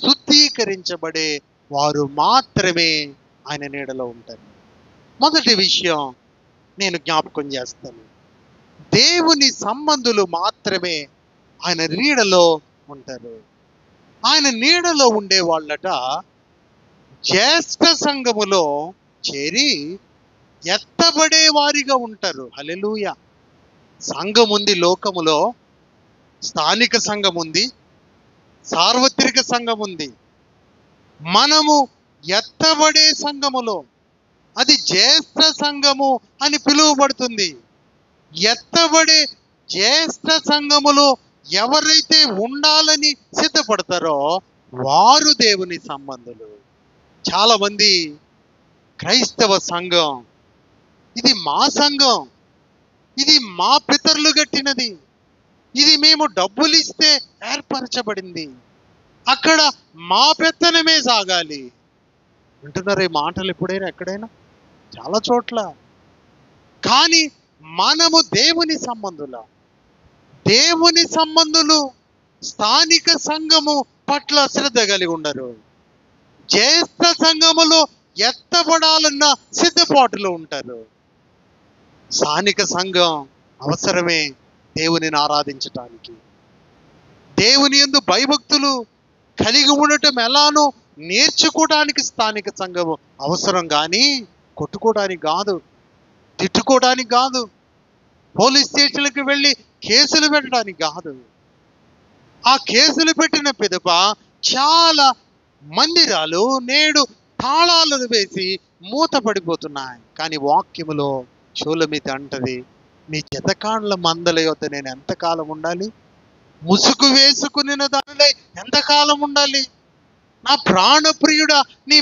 శుద్ధీకరించబడే వారు మాత్రమే ఆయన నీడలో ఉంటారు. మొదటి విషయం నేను జ్ఞాపకం చేస్తాను. దేవుని సంబంధులు మాత్రమే ఆయన నీడలో ఉంటారు. ఆయన నీడలో ఉండే వాళ్ళట జ్యేష్ఠ సంఘములో చేరి ఎత్తబడే వారిగా ఉంటారు. హల్లెలూయా. సంఘం ఉంది లోకములో, స్థానిక సంఘం ఉంది, సార్వత్రిక సంఘం ఉంది. మనము ఎత్తబడే సంఘములో, అది జ్యేష్ఠ సంఘము అని పిలువబడుతుంది. ఎత్తబడే జ్యేష్ఠ సంఘములో ఎవరైతే ఉండాలని సిద్ధపడతారో వారు దేవుని సంబంధులు. చాలా మంది క్రైస్తవ సంఘం, ఇది మా సంఘం, ఇది మా పితరులు కట్టినది, ఇది మేము డబ్బులు ఇస్తే ఏర్పరచబడింది, అక్కడ మా పెత్తనమే సాగాలి అంటున్నారు. ఈ మాటలు ఎప్పుడైనా ఎక్కడైనా చాలా చోట్ల. కానీ మనము దేవుని సంబంధుల, దేవుని సంబంధులు స్థానిక సంఘము పట్ల శ్రద్ధ కలిగి ఉండరు. జ్యేష్ఠ సంఘములో ఎత్తబడాలన్న సిద్ధపాటులో ఉంటారు. స్థానిక సంఘం అవసరమే దేవునిని ఆరాధించటానికి. దేవుని యందు భయభక్తులు కలిగి ఉండటం ఎలానో నేర్చుకోవడానికి స్థానిక సంఘము అవసరం, కానీ కొట్టుకోవడానికి కాదు, తిట్టుకోవడానికి కాదు, పోలీస్ స్టేషన్లకు వెళ్ళి కేసులు పెట్టడానికి కాదు. ఆ కేసులు పెట్టిన పిదప చాలా మందిరాలు నేడు తాళాలను వేసి మూతపడిపోతున్నాయి. కానీ వాక్యములో షూలమితి అంటది, నీ జతకాండ్ల మందల యొద్ద నేను ఎంతకాలం ఉండాలి? ముసుగు వేసుకుని దానిలో ఎంతకాలం ఉండాలి? నా ప్రాణప్రియుడా, నీ